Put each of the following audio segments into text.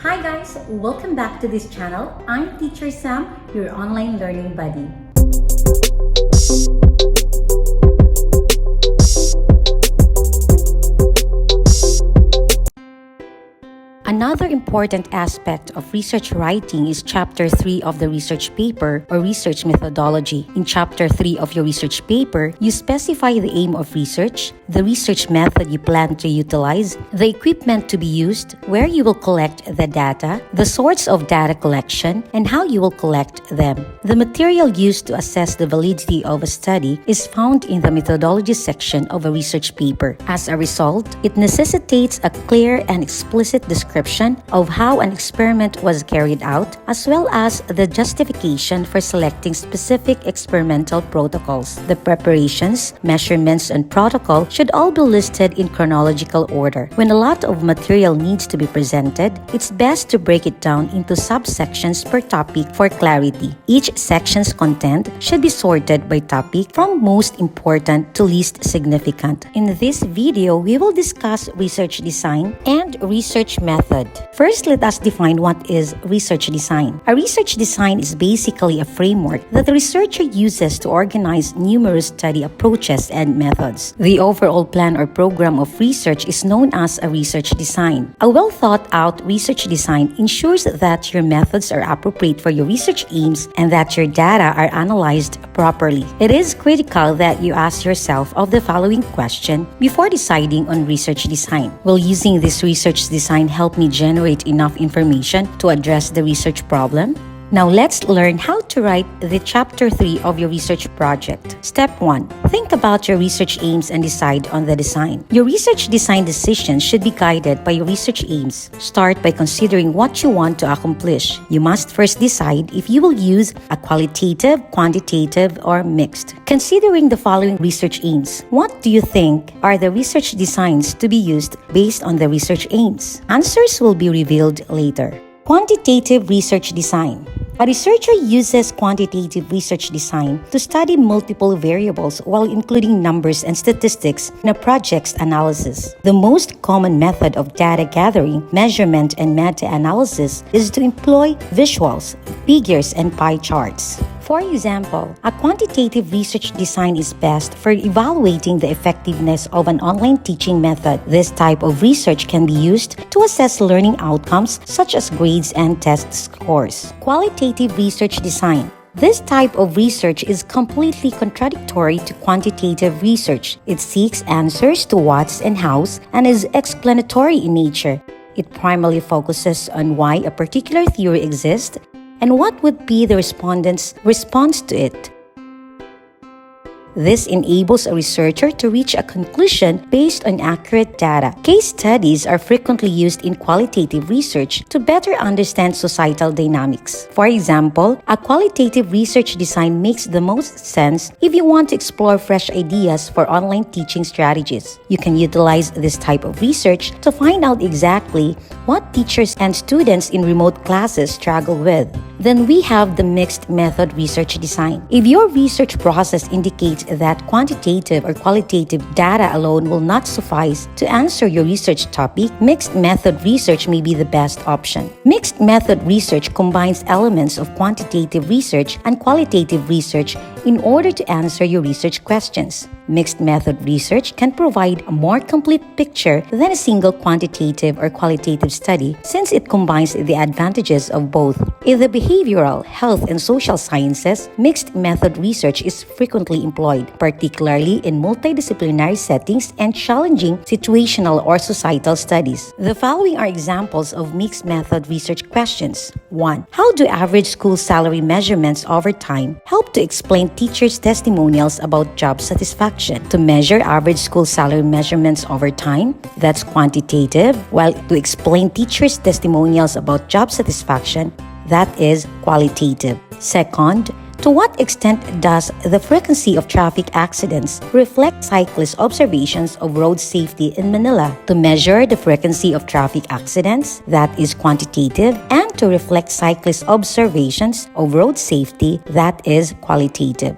Hi guys, welcome back to this channel. I'm Teacher Sam, your online learning buddy. Another important aspect of research writing is Chapter 3 of the research paper or research methodology. In Chapter 3 of your research paper, you specify the aim of research, the research method you plan to utilize, the equipment to be used, where you will collect the data, the sorts of data collection, and how you will collect them. The material used to assess the validity of a study is found in the methodology section of a research paper. As a result, it necessitates a clear and explicit description of how an experiment was carried out, as well as the justification for selecting specific experimental protocols. The preparations, measurements, and protocol should all be listed in chronological order. When a lot of material needs to be presented, it's best to break it down into subsections per topic for clarity. Each section's content should be sorted by topic from most important to least significant. In this video, we will discuss research design and research method. First, let us define what is research design. A research design is basically a framework that the researcher uses to organize numerous study approaches and methods. The overall plan or program of research is known as a research design. A well-thought-out research design ensures that your methods are appropriate for your research aims and that your data are analyzed properly. It is critical that you ask yourself of the following question before deciding on research design. Will using this research design help me generate enough information to address the research problem? Now let's learn how to write the Chapter 3 of your research project. Step 1. Think about your research aims and decide on the design. Your research design decisions should be guided by your research aims. Start by considering what you want to accomplish. You must first decide if you will use a qualitative, quantitative, or mixed. Considering the following research aims, what do you think are the research designs to be used based on the research aims? Answers will be revealed later. Quantitative research design. A researcher uses quantitative research design to study multiple variables while including numbers and statistics in a project's analysis. The most common method of data gathering, measurement, and meta-analysis is to employ visuals, figures, and pie charts. For example, a quantitative research design is best for evaluating the effectiveness of an online teaching method. This type of research can be used to assess learning outcomes such as grades and test scores. Qualitative research design. This type of research is completely contradictory to quantitative research. It seeks answers to what's and how's and is explanatory in nature. It primarily focuses on why a particular theory exists and what would be the respondent's response to it. This enables a researcher to reach a conclusion based on accurate data. Case studies are frequently used in qualitative research to better understand societal dynamics. For example, a qualitative research design makes the most sense if you want to explore fresh ideas for online teaching strategies. You can utilize this type of research to find out exactly what teachers and students in remote classes struggle with. Then we have the mixed method research design. If your research process indicates that quantitative or qualitative data alone will not suffice to answer your research topic, mixed method research may be the best option. Mixed method research combines elements of quantitative research and qualitative research in order to answer your research questions. Mixed method research can provide a more complete picture than a single quantitative or qualitative study since it combines the advantages of both. In the behavioral, health, and social sciences, mixed method research is frequently employed, particularly in multidisciplinary settings and challenging situational or societal studies. The following are examples of mixed method research questions. 1. How do average school salary measurements over time help to explain teachers' testimonials about job satisfaction? To measure average school salary measurements over time, that's quantitative, while to explain teachers' testimonials about job satisfaction, that is qualitative. Second, to what extent does the frequency of traffic accidents reflect cyclists' observations of road safety in Manila? To measure the frequency of traffic accidents, that is quantitative, and to reflect cyclists' observations of road safety, that is qualitative.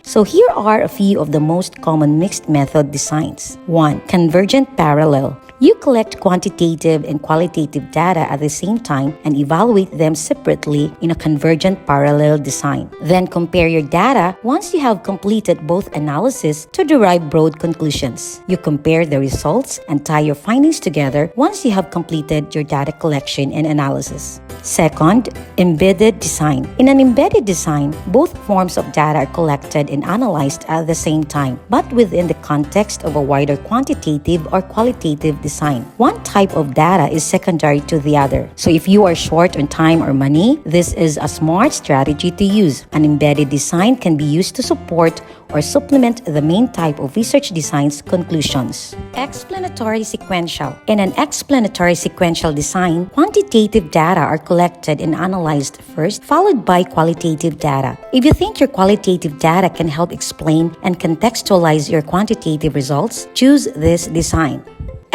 So here are a few of the most common mixed method designs. 1. Convergent parallel. You collect quantitative and qualitative data at the same time and evaluate them separately in a convergent parallel design. Then compare your data once you have completed both analysis to derive broad conclusions. You compare the results and tie your findings together once you have completed your data collection and analysis. Second, embedded design. In an embedded design, both forms of data are collected and analyzed at the same time, but within the context of a wider quantitative or qualitative design. One type of data is secondary to the other. So if you are short on time or money, this is a smart strategy to use. An embedded design can be used to support or supplement the main type of research design's conclusions. Explanatory sequential. In an explanatory sequential design, quantitative data are collected and analyzed first, followed by qualitative data. If you think your qualitative data can help explain and contextualize your quantitative results, choose this design.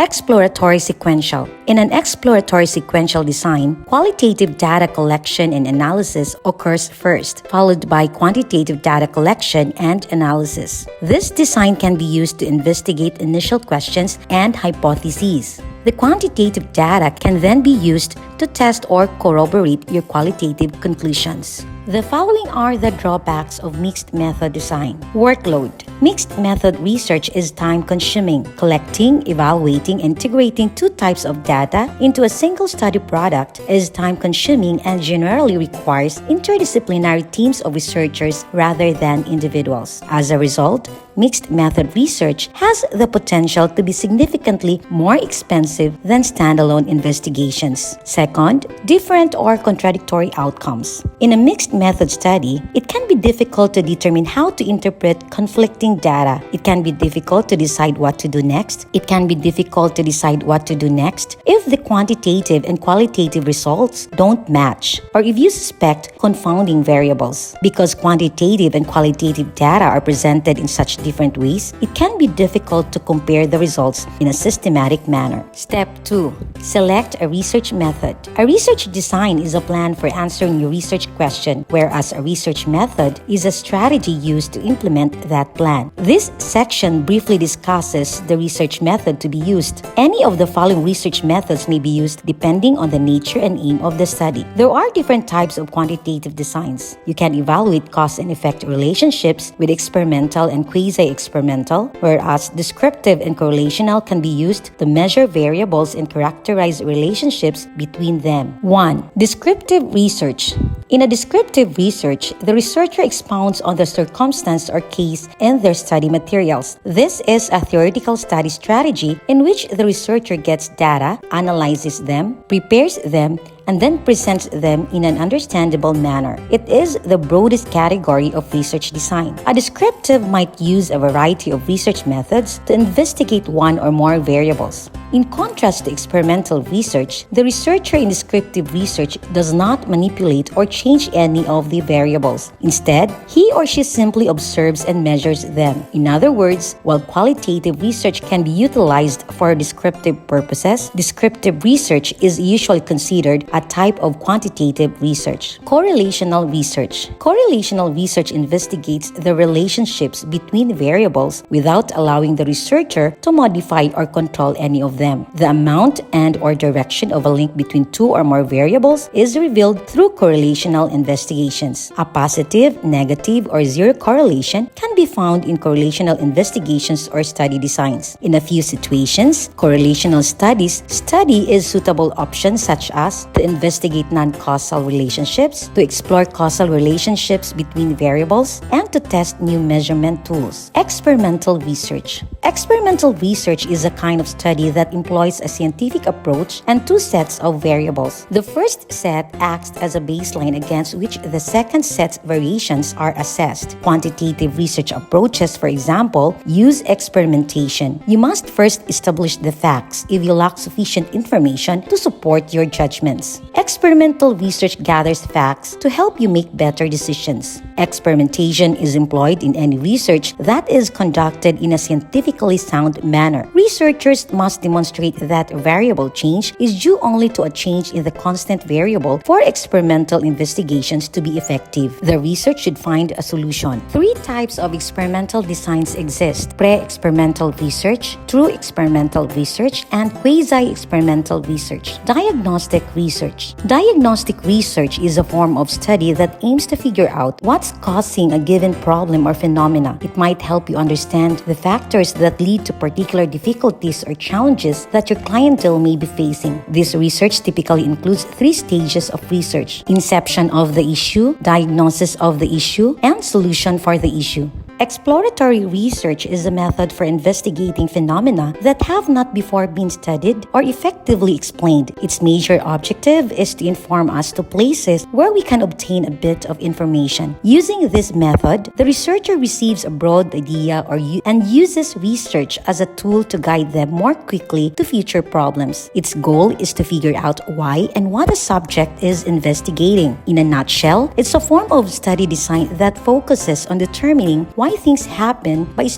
Exploratory sequential. In an exploratory sequential design, qualitative data collection and analysis occurs first, followed by quantitative data collection and analysis. This design can be used to investigate initial questions and hypotheses. The quantitative data can then be used to test or corroborate your qualitative conclusions. The following are the drawbacks of mixed method design. Workload. Mixed method research is time-consuming. Collecting, evaluating, and integrating two types of data into a single study product is time-consuming and generally requires interdisciplinary teams of researchers rather than individuals. As a result, mixed method research has the potential to be significantly more expensive than standalone investigations. Second, different or contradictory outcomes. In a mixed method study, it can be difficult to determine how to interpret conflicting data. It can be difficult to decide what to do next. It can be difficult to decide what to do next if the quantitative and qualitative results don't match, or if you suspect confounding variables. Because quantitative and qualitative data are presented in such different ways, it can be difficult to compare the results in a systematic manner. Step 2. Select a research method. A research design is a plan for answering your research question, whereas a research method is a strategy used to implement that plan. This section briefly discusses the research method to be used. Any of the following research methods may be used depending on the nature and aim of the study. There are different types of quantitative designs. You can evaluate cause and effect relationships with experimental and quasi-experimental, whereas descriptive and correlational can be used to measure variables and characterize relationships between them. 1. Descriptive research. In a descriptive research, the researcher expounds on the circumstance or case in their study materials. This is a theoretical study strategy in which the researcher gets data, analyzes them, prepares them, and then presents them in an understandable manner. It is the broadest category of research design. A descriptive might use a variety of research methods to investigate one or more variables. In contrast to experimental research, the researcher in descriptive research does not manipulate or change any of the variables. Instead, he or she simply observes and measures them. In other words, while qualitative research can be utilized for descriptive purposes, descriptive research is usually considered a type of quantitative research. Correlational research. Correlational research investigates the relationships between variables without allowing the researcher to modify or control any of them. The amount and/or direction of a link between two or more variables is revealed through correlational investigations. A positive, negative, or zero correlation can be found in correlational investigations or study designs. In a few situations, correlational studies study is suitable options such as to investigate non-causal relationships, to explore causal relationships between variables, and to test new measurement tools. Experimental research. Experimental research is a kind of study that employs a scientific approach and two sets of variables. The first set acts as a baseline against which the second set's variations are assessed. Quantitative research approaches, for example, use experimentation. You must first establish the facts if you lack sufficient information to support your judgments. Experimental research gathers facts to help you make better decisions. Experimentation is employed in any research that is conducted in a scientifically sound manner. Researchers must demonstrate that variable change is due only to a change in the constant variable for experimental investigations to be effective. The research should find a solution. 3 types of experimental designs exist: pre-experimental research, true experimental research, and quasi-experimental research. Diagnostic research. Diagnostic research is a form of study that aims to figure out what's causing a given problem or phenomena. It might help you understand the factors that lead to particular difficulties or challenges that your clientele may be facing. This research typically includes 3 stages of research: inception of the issue, diagnosis of the issue, and solution for the issue. Exploratory research is a method for investigating phenomena that have not before been studied or effectively explained. Its major objective is to inform us to places where we can obtain a bit of information. Using this method, the researcher receives a broad idea and uses research as a tool to guide them more quickly to future problems. Its goal is to figure out why and what a subject is investigating. In a nutshell, it's a form of study design that focuses on determining why things happen by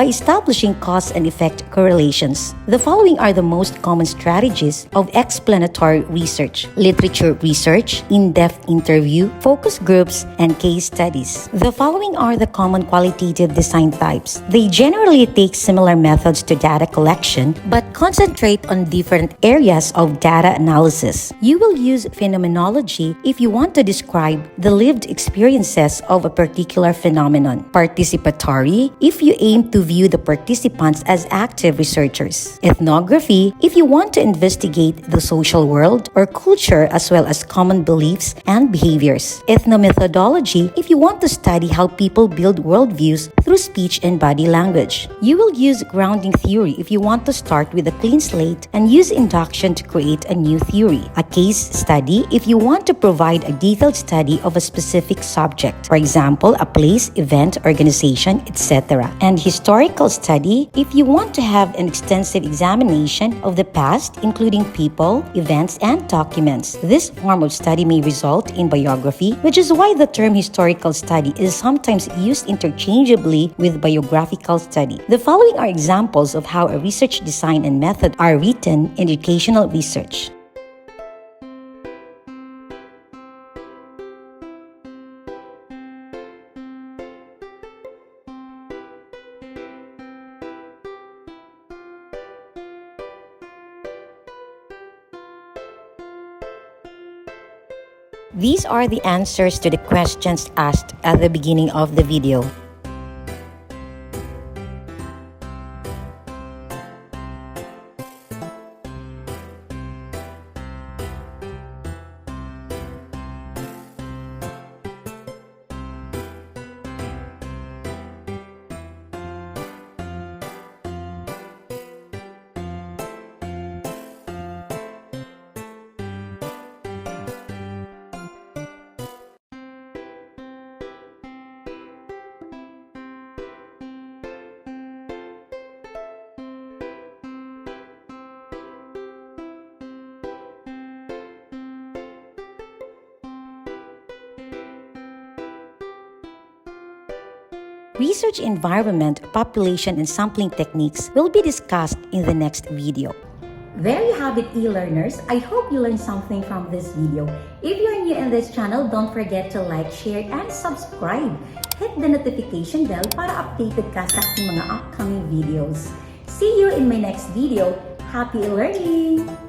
establishing cause and effect correlations. The following are the most common strategies of explanatory research: literature research, in-depth interview, focus groups, and case studies. The following are the common qualitative design types. They generally take similar methods to data collection, but concentrate on different areas of data analysis. You will use phenomenology if you want to describe the lived experiences of a particular phenomenon. Participatory if you aim to view the participants as active researchers. Ethnography if you want to investigate the social world or culture as well as common beliefs and behaviors. Ethnomethodology if you want to study how people build worldviews through speech and body language. You will use grounding theory if you want to start with a clean slate and use induction to create a new theory. A case study if you want to provide a detailed study of a specific subject, for example, a place, event, organization, etc. And historical study if you want to have an extensive examination of the past, including people, events, and documents. This form of study may result in biography, which is why the term historical study is sometimes used interchangeably with biographical study. The following are examples of how a research design and method are written in educational research. These are the answers to the questions asked at the beginning of the video. Research environment, population, and sampling techniques will be discussed in the next video. There you have it, e-learners. I hope you learned something from this video. If you're new in this channel, don't forget to like, share, and subscribe. Hit the notification bell para updated ka sa aking mga upcoming videos. See you in my next video. Happy learning!